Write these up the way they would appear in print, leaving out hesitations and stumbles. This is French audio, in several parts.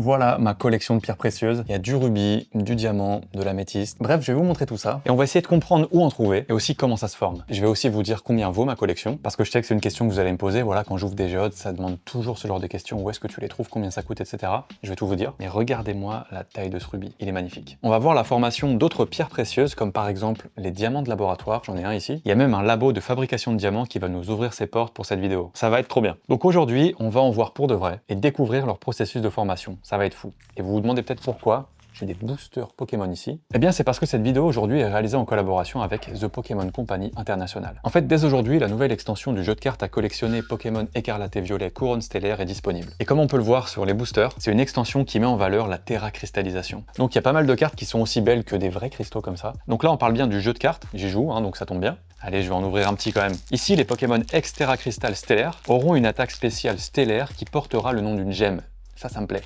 Voilà ma collection de pierres précieuses. Il y a du rubis, du diamant, de l'améthyste. Bref, je vais vous montrer tout ça et on va essayer de comprendre où en trouver et aussi comment ça se forme. Je vais aussi vous dire combien vaut ma collection parce que je sais que c'est une question que vous allez me poser. Voilà, quand j'ouvre des géodes, ça demande toujours ce genre de questions. Où est-ce que tu les trouves, combien ça coûte, etc. Je vais tout vous dire. Mais regardez-moi la taille de ce rubis. Il est magnifique. On va voir la formation d'autres pierres précieuses comme par exemple les diamants de laboratoire. J'en ai un ici. Il y a même un labo de fabrication de diamants qui va nous ouvrir ses portes pour cette vidéo. Ça va être trop bien. Donc aujourd'hui, on va en voir pour de vrai et découvrir leur processus de formation. Ça va être fou. Et vous vous demandez peut-être pourquoi j'ai des boosters Pokémon ici. Eh bien c'est parce que cette vidéo aujourd'hui est réalisée en collaboration avec The Pokémon Company International. En fait, dès aujourd'hui, la nouvelle extension du jeu de cartes à collectionner Pokémon Écarlate et Violet Couronne Stellaire est disponible. Et comme on peut le voir sur les boosters, c'est une extension qui met en valeur la terracristallisation. Donc il y a pas mal de cartes qui sont aussi belles que des vrais cristaux comme ça. Donc là on parle bien du jeu de cartes, j'y joue, donc ça tombe bien. Allez, je vais en ouvrir un petit quand même. Ici, les Pokémon ex-Terra Crystal Stellaire auront une attaque spéciale stellaire qui portera le nom d'une gemme. Ça me plaît.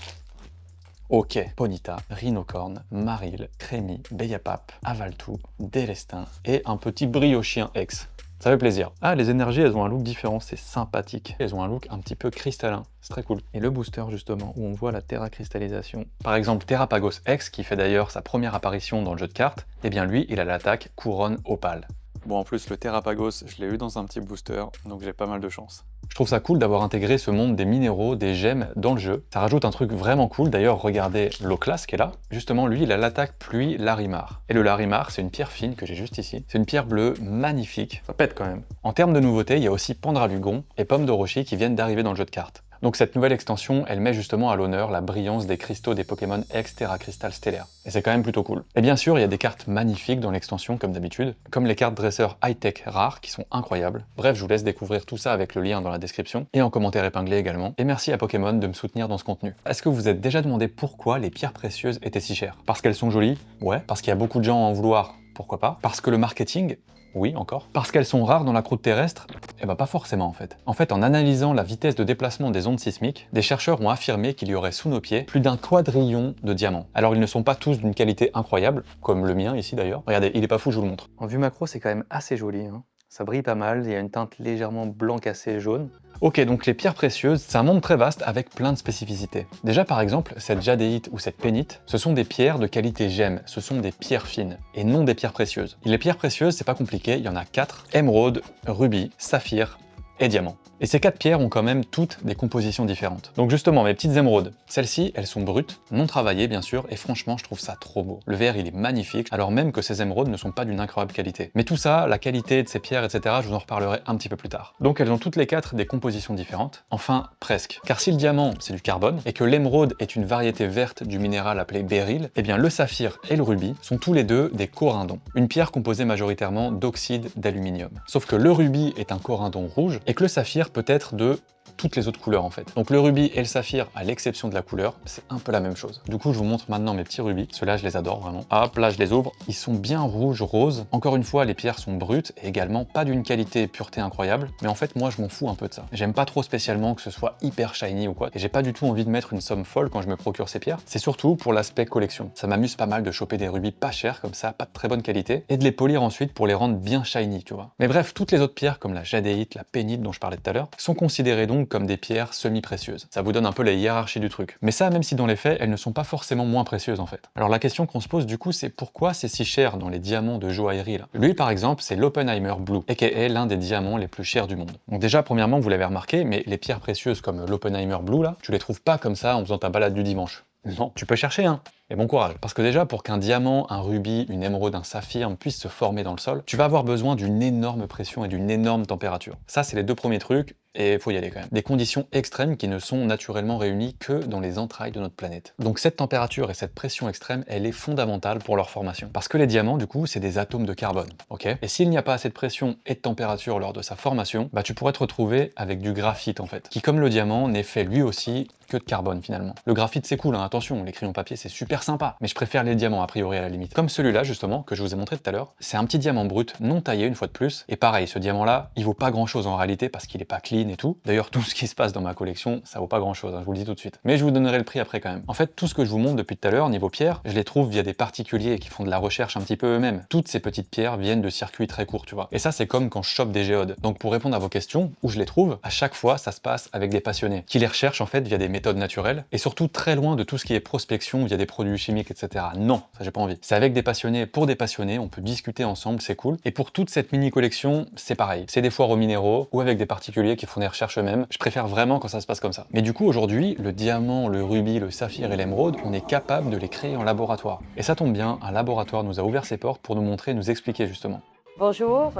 Ok, Ponyta, Rhinocorn, Marill, Crémi, Beyapap, Avaltou, Délestin et un petit Briochien X. Ça fait plaisir. Ah, les énergies, elles ont un look différent, c'est sympathique. Elles ont un look un petit peu cristallin, c'est très cool. Et le booster, justement, où on voit la terracristallisation. Par exemple, Terrapagos X, qui fait d'ailleurs sa première apparition dans le jeu de cartes, eh bien lui, il a l'attaque Couronne Opale. Bon, en plus, le Terrapagos, je l'ai eu dans un petit booster, donc j'ai pas mal de chance. Je trouve ça cool d'avoir intégré ce monde des minéraux, des gemmes dans le jeu. Ça rajoute un truc vraiment cool. D'ailleurs, regardez l'Oclas qui est là. Justement, lui, il a l'attaque pluie Larimar. Et le Larimar, c'est une pierre fine que j'ai juste ici. C'est une pierre bleue magnifique. Ça pète quand même. En termes de nouveautés, il y a aussi Pandralugon et Pomme de Rocher qui viennent d'arriver dans le jeu de cartes. Donc cette nouvelle extension, elle met justement à l'honneur la brillance des cristaux des Pokémon ex-Terra Crystal Stellaire. Et c'est quand même plutôt cool. Et bien sûr, il y a des cartes magnifiques dans l'extension, comme d'habitude, comme les cartes dresseurs high-tech rares, qui sont incroyables. Bref, je vous laisse découvrir tout ça avec le lien dans la description, et en commentaire épinglé également. Et merci à Pokémon de me soutenir dans ce contenu. Est-ce que vous vous êtes déjà demandé pourquoi les pierres précieuses étaient si chères? Parce qu'elles sont jolies? Ouais. Parce qu'il y a beaucoup de gens à en vouloir? Pourquoi pas? Parce que le marketing? Oui, encore. Parce qu'elles sont rares dans la croûte terrestre? Eh ben pas forcément en fait. En fait, en analysant la vitesse de déplacement des ondes sismiques, des chercheurs ont affirmé qu'il y aurait sous nos pieds plus d'un quadrillion de diamants. Alors ils ne sont pas tous d'une qualité incroyable, comme le mien ici d'ailleurs. Regardez, il est pas fou, je vous le montre. En vue macro, c'est quand même assez joli, hein. Ça brille pas mal, il y a une teinte légèrement blanc cassé jaune. Ok, donc les pierres précieuses, c'est un monde très vaste avec plein de spécificités. Déjà par exemple, cette jadéite ou cette pénite, ce sont des pierres de qualité gemme, ce sont des pierres fines, et non des pierres précieuses. Et les pierres précieuses, c'est pas compliqué, il y en a 4, émeraude, rubis, saphir et diamant. Et ces 4 pierres ont quand même toutes des compositions différentes. Donc justement, mes petites émeraudes, celles-ci, elles sont brutes, non travaillées bien sûr, et franchement, je trouve ça trop beau. Le verre, il est magnifique, alors même que ces émeraudes ne sont pas d'une incroyable qualité. Mais tout ça, la qualité de ces pierres, etc., je vous en reparlerai un petit peu plus tard. Donc elles ont toutes les 4 des compositions différentes, enfin presque. Car si le diamant, c'est du carbone, et que l'émeraude est une variété verte du minéral appelé béryl, eh bien le saphir et le rubis sont tous les deux des corindons, une pierre composée majoritairement d'oxyde d'aluminium. Sauf que le rubis est un corindon rouge, et que le saphir peut être de toutes les autres couleurs en fait. Donc le rubis et le saphir, à l'exception de la couleur, c'est un peu la même chose. Du coup, je vous montre maintenant mes petits rubis. Ceux-là, je les adore vraiment. Hop, là, je les ouvre. Ils sont bien rouges, roses. Encore une fois, les pierres sont brutes et également pas d'une qualité et pureté incroyable. Mais en fait, moi, je m'en fous un peu de ça. J'aime pas trop spécialement que ce soit hyper shiny ou quoi. Et j'ai pas du tout envie de mettre une somme folle quand je me procure ces pierres. C'est surtout pour l'aspect collection. Ça m'amuse pas mal de choper des rubis pas chers comme ça, pas de très bonne qualité, et de les polir ensuite pour les rendre bien shiny, tu vois. Mais bref, toutes les autres pierres comme la jadéite, la pénite dont je parlais tout à l'heure, sont considérées donc comme des pierres semi-précieuses. Ça vous donne un peu la hiérarchie du truc. Mais ça, même si dans les faits, elles ne sont pas forcément moins précieuses en fait. Alors la question qu'on se pose du coup, c'est pourquoi c'est si cher dans les diamants de joaillerie là? Lui par exemple, c'est l'Oppenheimer Blue, aka l'un des diamants les plus chers du monde. Donc déjà, premièrement, vous l'avez remarqué, mais les pierres précieuses comme l'Oppenheimer Blue là, tu les trouves pas comme ça en faisant ta balade du dimanche. Non, tu peux chercher, hein. Et bon courage. Parce que déjà, pour qu'un diamant, un rubis, une émeraude, un saphir puisse se former dans le sol, tu vas avoir besoin d'une énorme pression et d'une énorme température. Ça, c'est les deux premiers trucs, et faut y aller quand même. Des conditions extrêmes qui ne sont naturellement réunies que dans les entrailles de notre planète. Donc cette température et cette pression extrême, elle est fondamentale pour leur formation. Parce que les diamants, du coup, c'est des atomes de carbone, ok? Et s'il n'y a pas assez de pression et de température lors de sa formation, bah tu pourrais te retrouver avec du graphite en fait, qui comme le diamant n'est fait lui aussi que de carbone finalement. Le graphite c'est cool, hein, attention, les crayons papier c'est super sympa, mais je préfère les diamants a priori à la limite. Comme celui-là justement, que je vous ai montré tout à l'heure, c'est un petit diamant brut, non taillé une fois de plus, et pareil, ce diamant-là, il vaut pas grand-chose en réalité parce qu'il est pas clean et tout. D'ailleurs, tout ce qui se passe dans ma collection, ça vaut pas grand-chose, hein, je vous le dis tout de suite. Mais je vous donnerai le prix après quand même. En fait, tout ce que je vous montre depuis tout à l'heure, niveau pierres, je les trouve via des particuliers qui font de la recherche un petit peu eux-mêmes. Toutes ces petites pierres viennent de circuits très courts, tu vois. Et ça, c'est comme quand je chope des géodes. Donc pour répondre à vos questions, où je les trouve, à chaque fois, ça se passe avec des passionnés, qui les recherchent en fait via des méthodes méthode naturelle, et surtout très loin de tout ce qui est prospection via des produits chimiques, etc. Non, ça j'ai pas envie. C'est avec des passionnés pour des passionnés, on peut discuter ensemble, c'est cool. Et pour toute cette mini collection, c'est pareil. C'est des foires aux minéraux ou avec des particuliers qui font des recherches eux-mêmes. Je préfère vraiment quand ça se passe comme ça. Mais du coup, aujourd'hui, le diamant, le rubis, le saphir et l'émeraude, on est capable de les créer en laboratoire. Et ça tombe bien, un laboratoire nous a ouvert ses portes pour nous montrer, nous expliquer justement. Bonjour,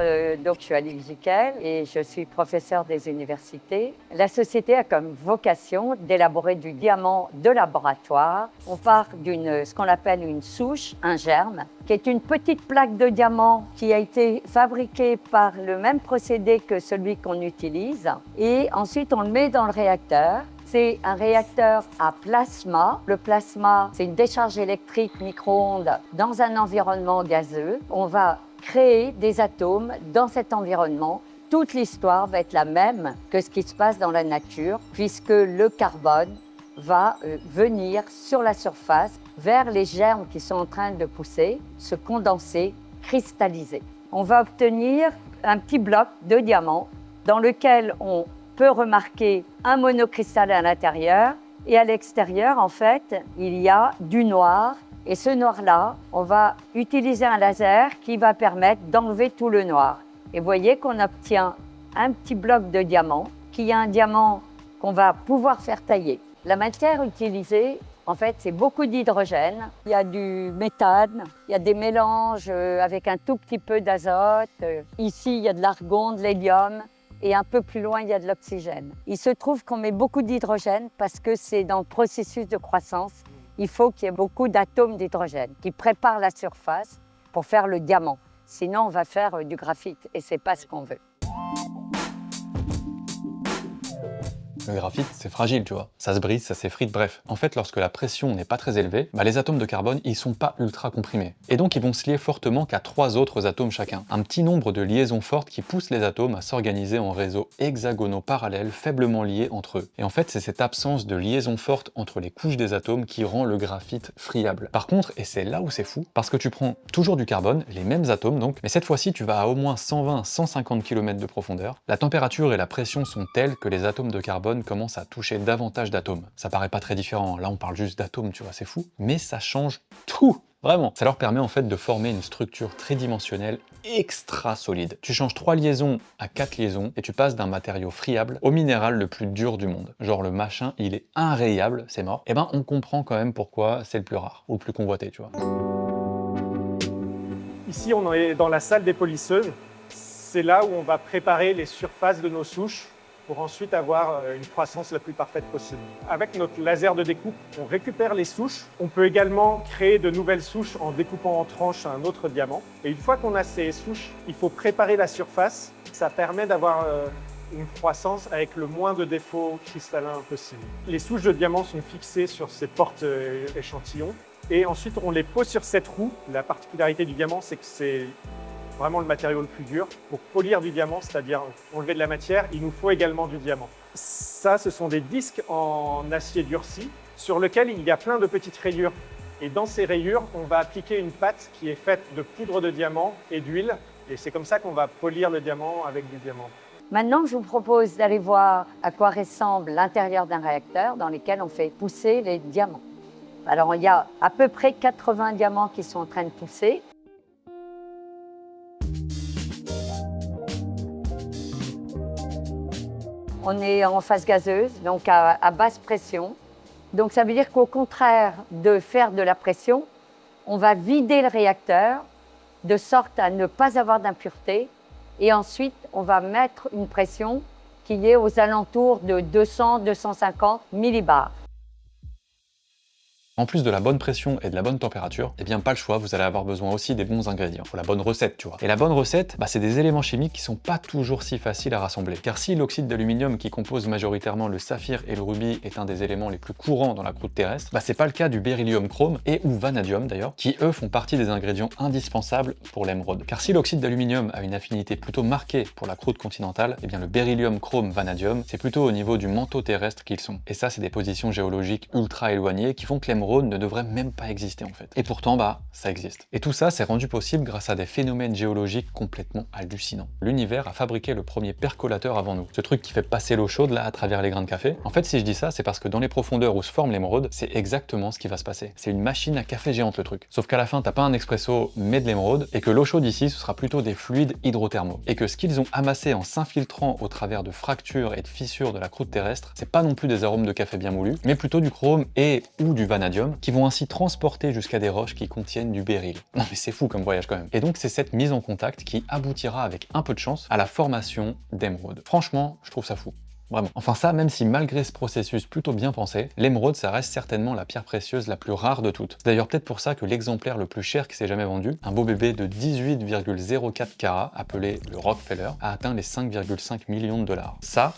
donc je suis Alice Jiquel et je suis professeure des universités. La société a comme vocation d'élaborer du diamant de laboratoire. On part d'une ce qu'on appelle une souche, un germe, qui est une petite plaque de diamant qui a été fabriquée par le même procédé que celui qu'on utilise. Et ensuite, on le met dans le réacteur. C'est un réacteur à plasma. Le plasma, c'est une décharge électrique micro-ondes dans un environnement gazeux. On va créer des atomes dans cet environnement. Toute l'histoire va être la même que ce qui se passe dans la nature, puisque le carbone va venir sur la surface vers les germes qui sont en train de pousser, se condenser, cristalliser. On va obtenir un petit bloc de diamant dans lequel on peut remarquer un monocristal à l'intérieur et à l'extérieur, en fait, il y a du noir. Et ce noir-là, on va utiliser un laser qui va permettre d'enlever tout le noir. Et vous voyez qu'on obtient un petit bloc de diamant, qui est un diamant qu'on va pouvoir faire tailler. La matière utilisée, en fait, c'est beaucoup d'hydrogène. Il y a du méthane, il y a des mélanges avec un tout petit peu d'azote. Ici, il y a de l'argon, de l'hélium. Et un peu plus loin, il y a de l'oxygène. Il se trouve qu'on met beaucoup d'hydrogène parce que c'est dans le processus de croissance. Il faut qu'il y ait beaucoup d'atomes d'hydrogène qui préparent la surface pour faire le diamant. Sinon, on va faire du graphite et ce n'est pas ce qu'on veut. Le graphite, c'est fragile, tu vois. Ça se brise, ça s'effrite, bref. En fait, lorsque la pression n'est pas très élevée, les atomes de carbone, ils sont pas ultra comprimés. Et donc, ils vont se lier fortement qu'à 3 autres atomes chacun. Un petit nombre de liaisons fortes qui poussent les atomes à s'organiser en réseaux hexagonaux parallèles, faiblement liés entre eux. Et en fait, c'est cette absence de liaison forte entre les couches des atomes qui rend le graphite friable. Par contre, et c'est là où c'est fou, parce que tu prends toujours du carbone, les mêmes atomes donc, mais cette fois-ci, tu vas à au moins 120-150 km de profondeur. La température et la pression sont telles que les atomes de carbone commence à toucher davantage d'atomes. Ça paraît pas très différent, là on parle juste d'atomes, tu vois, c'est fou, mais ça change tout. Vraiment, ça leur permet en fait de former une structure tridimensionnelle extra solide. Tu changes 3 liaisons à 4 liaisons et tu passes d'un matériau friable au minéral le plus dur du monde. Genre le machin, il est inrayable, c'est mort. Et ben on comprend quand même pourquoi c'est le plus rare, ou le plus convoité, tu vois. Ici, on est dans la salle des polisseuses. C'est là où on va préparer les surfaces de nos souches pour ensuite avoir une croissance la plus parfaite possible. Avec notre laser de découpe, on récupère les souches. On peut également créer de nouvelles souches en découpant en tranches un autre diamant. Et une fois qu'on a ces souches, il faut préparer la surface. Ça permet d'avoir une croissance avec le moins de défauts cristallins possible. Les souches de diamant sont fixées sur ces portes échantillons. Et ensuite, on les pose sur cette roue. La particularité du diamant, c'est que c'est vraiment le matériau le plus dur. Pour polir du diamant, c'est-à-dire enlever de la matière, il nous faut également du diamant. Ça, ce sont des disques en acier durci sur lesquels il y a plein de petites rayures. Et dans ces rayures, on va appliquer une pâte qui est faite de poudre de diamant et d'huile. Et c'est comme ça qu'on va polir le diamant avec du diamant. Maintenant, je vous propose d'aller voir à quoi ressemble l'intérieur d'un réacteur dans lequel on fait pousser les diamants. Alors, il y a à peu près 80 diamants qui sont en train de pousser. On est en phase gazeuse, donc à basse pression. Donc ça veut dire qu'au contraire de faire de la pression, on va vider le réacteur de sorte à ne pas avoir d'impuretés. Et ensuite, on va mettre une pression qui est aux alentours de 200-250 millibars. En plus de la bonne pression et de la bonne température, eh bien pas le choix, vous allez avoir besoin aussi des bons ingrédients. Faut la bonne recette, tu vois. Et la bonne recette, c'est des éléments chimiques qui sont pas toujours si faciles à rassembler. Car si l'oxyde d'aluminium qui compose majoritairement le saphir et le rubis est un des éléments les plus courants dans la croûte terrestre, c'est pas le cas du beryllium chrome et ou vanadium d'ailleurs, qui eux font partie des ingrédients indispensables pour l'émeraude. Car si l'oxyde d'aluminium a une affinité plutôt marquée pour la croûte continentale, eh bien le beryllium chrome vanadium, c'est plutôt au niveau du manteau terrestre qu'ils sont. Et ça, c'est des positions géologiques ultra éloignées qui font que l'émeraude l'émeraude ne devrait même pas exister en fait. Et pourtant, bah, ça existe. Et tout ça, c'est rendu possible grâce à des phénomènes géologiques complètement hallucinants. L'univers a fabriqué le premier percolateur avant nous. Ce truc qui fait passer l'eau chaude là à travers les grains de café. En fait, si je dis ça, c'est parce que dans les profondeurs où se forme l'émeraude, c'est exactement ce qui va se passer. C'est une machine à café géante le truc. Sauf qu'à la fin, t'as pas un expresso mais de l'émeraude, et que l'eau chaude ici, ce sera plutôt des fluides hydrothermaux. Et que ce qu'ils ont amassé en s'infiltrant au travers de fractures et de fissures de la croûte terrestre, c'est pas non plus des arômes de café bien moulus, mais plutôt du chrome et ou du vanadium, qui vont ainsi transporter jusqu'à des roches qui contiennent du béryl. Non mais c'est fou comme voyage quand même. Et donc c'est cette mise en contact qui aboutira avec un peu de chance à la formation d'émeraude. Franchement, je trouve ça fou. Vraiment. Enfin ça, même si malgré ce processus plutôt bien pensé, l'émeraude ça reste certainement la pierre précieuse la plus rare de toutes. C'est d'ailleurs peut-être pour ça que l'exemplaire le plus cher qui s'est jamais vendu, un beau bébé de 18,04 carats, appelé le Rockefeller, a atteint les 5,5 millions de dollars. Ça,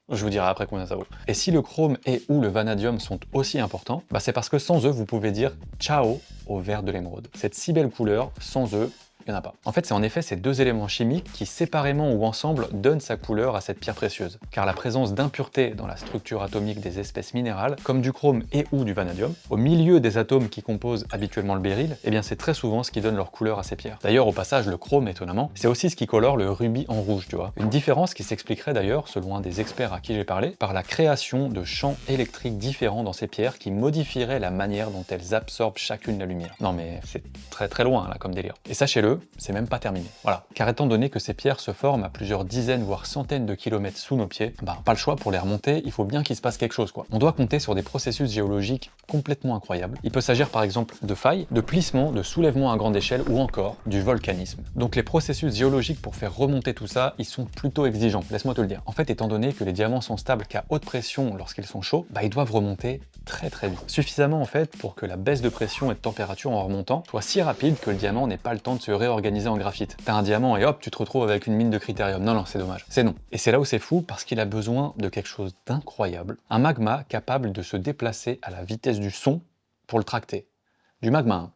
je vous dirai après combien ça vaut. Et si le chrome et ou le vanadium sont aussi importants, bah c'est parce que sans eux, vous pouvez dire ciao au vert de l'émeraude. Cette si belle couleur, sans eux, il n'y en a pas. En fait, c'est en effet ces deux éléments chimiques qui, séparément ou ensemble, donnent sa couleur à cette pierre précieuse. Car la présence d'impuretés dans la structure atomique des espèces minérales, comme du chrome et ou du vanadium, au milieu des atomes qui composent habituellement le béryl, eh bien c'est très souvent ce qui donne leur couleur à ces pierres. D'ailleurs, au passage, le chrome, étonnamment, c'est aussi ce qui colore le rubis en rouge, tu vois. Une différence qui s'expliquerait d'ailleurs, selon un des experts à qui j'ai parlé, par la création de champs électriques différents dans ces pierres qui modifieraient la manière dont elles absorbent chacune la lumière. Non mais c'est très loin là comme délire. Et sachez-le, c'est même pas terminé. Voilà. Car étant donné que ces pierres se forment à plusieurs dizaines voire centaines de kilomètres sous nos pieds, bah pas le choix pour les remonter, il faut bien qu'il se passe quelque chose quoi. On doit compter sur des processus géologiques complètement incroyables. Il peut s'agir par exemple de failles, de plissements, de soulèvements à grande échelle ou encore du volcanisme. Donc les processus géologiques pour faire remonter tout ça, ils sont plutôt exigeants, laisse-moi te le dire. En fait, étant donné que les diamants sont stables qu'à haute pression lorsqu'ils sont chauds, bah ils doivent remonter très vite. Suffisamment en fait pour que la baisse de pression et de température en remontant soit si rapide que le diamant n'ait pas le temps de se réorganiser en graphite. T'as un diamant et hop, tu te retrouves avec une mine de critérium. Non, c'est dommage. C'est non. Et c'est là où c'est fou parce qu'il a besoin de quelque chose d'incroyable. Un magma capable de se déplacer à la vitesse du son pour le tracter. Du magma, hein.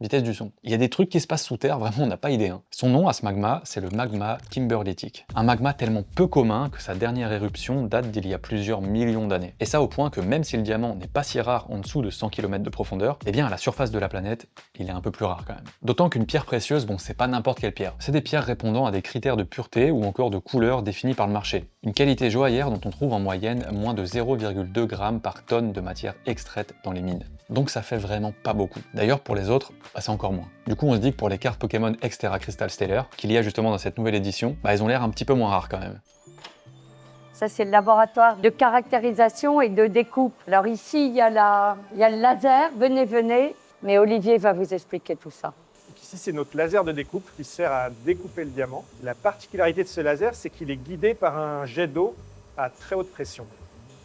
Vitesse du son. Il y a des trucs qui se passent sous terre, vraiment on n'a pas idée. Hein. Son nom à ce magma, c'est le magma kimberlitique. Un magma tellement peu commun que sa dernière éruption date d'il y a plusieurs millions d'années. Et ça au point que même si le diamant n'est pas si rare en dessous de 100 km de profondeur, eh bien à la surface de la planète, il est un peu plus rare quand même. D'autant qu'une pierre précieuse, bon c'est pas n'importe quelle pierre. C'est des pierres répondant à des critères de pureté ou encore de couleur définis par le marché. Une qualité joaillère dont on trouve en moyenne moins de 0,2 g par tonne de matière extraite dans les mines. Donc ça fait vraiment pas beaucoup. D'ailleurs pour les autres, bah, c'est encore moins. Du coup on se dit que pour les cartes Pokémon Extera Crystal Stellar, qu'il y a justement dans cette nouvelle édition, bah, elles ont l'air un petit peu moins rares quand même. Ça, c'est le laboratoire de caractérisation et de découpe. Alors ici, il y a le laser. Venez. Mais Olivier va vous expliquer tout ça. Donc ici, c'est notre laser de découpe qui sert à découper le diamant. La particularité de ce laser, c'est qu'il est guidé par un jet d'eau à très haute pression.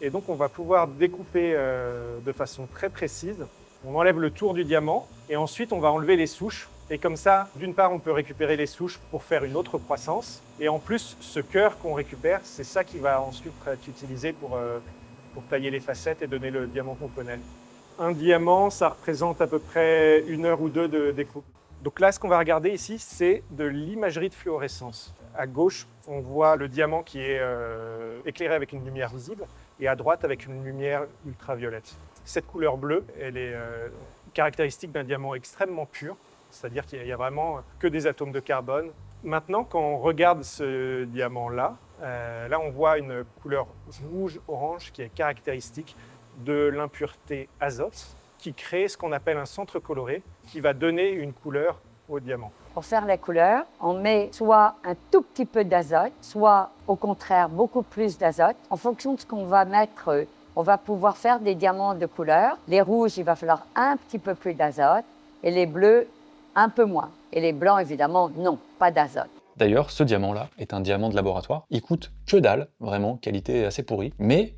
Et donc, on va pouvoir découper de façon très précise. On enlève le tour du diamant et ensuite, on va enlever les souches. Et comme ça, d'une part, on peut récupérer les souches pour faire une autre croissance. Et en plus, ce cœur qu'on récupère, c'est ça qui va ensuite être utilisé pour tailler les facettes et donner le diamant qu'on connaît. Un diamant, ça représente à peu près 1 heure ou 2 de découpe. Donc là, ce qu'on va regarder ici, c'est de l'imagerie de fluorescence. À gauche, on voit le diamant qui est éclairé avec une lumière visible et à droite avec une lumière ultraviolette. Cette couleur bleue, elle est caractéristique d'un diamant extrêmement pur, c'est-à-dire qu'il n'y a vraiment que des atomes de carbone. Maintenant, quand on regarde ce diamant-là, là on voit une couleur rouge-orange qui est caractéristique de l'impureté azote, qui crée ce qu'on appelle un centre coloré, qui va donner une couleur au diamant. Pour faire la couleur, on met soit un tout petit peu d'azote, soit au contraire beaucoup plus d'azote. En fonction de ce qu'on va mettre, on va pouvoir faire des diamants de couleur. Les rouges, il va falloir un petit peu plus d'azote et les bleus, un peu moins. Et les blancs, évidemment, non, pas d'azote. D'ailleurs, ce diamant-là est un diamant de laboratoire. Il coûte que dalle, vraiment, qualité assez pourrie, mais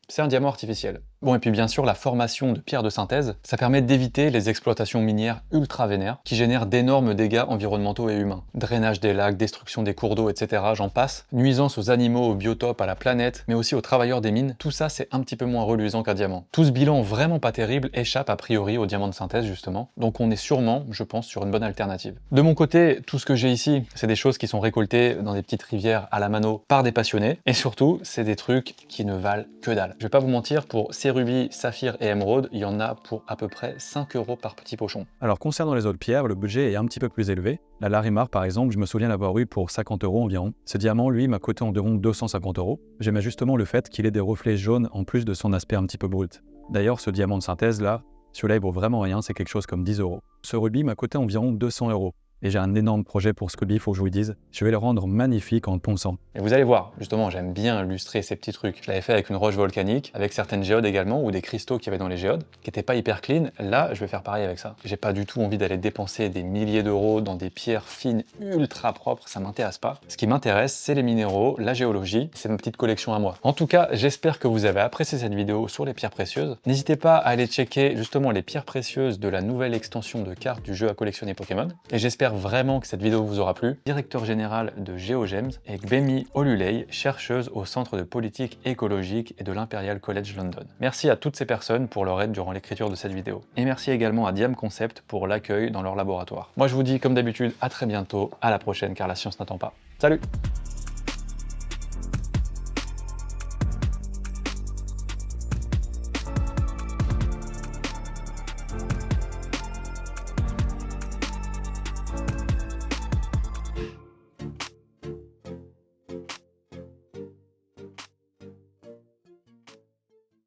c'est un diamant artificiel. Bon, et puis bien sûr, la formation de pierres de synthèse, ça permet d'éviter les exploitations minières ultra vénères qui génèrent d'énormes dégâts environnementaux et humains. Drainage des lacs, destruction des cours d'eau, etc., j'en passe. Nuisance aux animaux, aux biotopes, à la planète, mais aussi aux travailleurs des mines. Tout ça, c'est un petit peu moins reluisant qu'un diamant. Tout ce bilan vraiment pas terrible échappe a priori au diamant de synthèse, justement. Donc on est sûrement, je pense, sur une bonne alternative. De mon côté, tout ce que j'ai ici, c'est des choses qui sont récoltées dans des petites rivières à la mano par des passionnés. Et surtout, c'est des trucs qui ne valent que dalle. Je vais pas vous mentir, pour ces rubis, saphirs et émeraudes, il y en a pour à peu près 5 € par petit pochon. Alors concernant les autres pierres, le budget est un petit peu plus élevé. La Larimar par exemple, je me souviens l'avoir eu pour 50 € environ. Ce diamant, lui, m'a coûté environ 250 €. J'aimais justement le fait qu'il ait des reflets jaunes en plus de son aspect un petit peu brut. D'ailleurs, ce diamant de synthèse là, celui-là il vaut vraiment rien, c'est quelque chose comme 10 €. Ce rubis m'a coûté environ 200 €. Et j'ai un énorme projet pour ce rubis, faut que je vous le dise. Je vais le rendre magnifique en le ponçant. Et vous allez voir, justement, j'aime bien illustrer ces petits trucs. Je l'avais fait avec une roche volcanique, avec certaines géodes également, ou des cristaux qu'il y avait dans les géodes, qui n'étaient pas hyper clean. Là, je vais faire pareil avec ça. J'ai pas du tout envie d'aller dépenser des milliers d'euros dans des pierres fines, ultra propres, ça m'intéresse pas. Ce qui m'intéresse, c'est les minéraux, la géologie, c'est ma petite collection à moi. En tout cas, j'espère que vous avez apprécié cette vidéo sur les pierres précieuses. N'hésitez pas à aller checker justement les pierres précieuses de la nouvelle extension de cartes du jeu à collectionner Pokémon. Et j'espère vraiment que cette vidéo vous aura plu. Directeur général de GeoGems et Gbemi Olulei, chercheuse au Centre de politique écologique et de l'Imperial College London. Merci à toutes ces personnes pour leur aide durant l'écriture de cette vidéo. Et merci également à Diam Concept pour l'accueil dans leur laboratoire. Moi je vous dis comme d'habitude à très bientôt, à la prochaine car la science n'attend pas. Salut!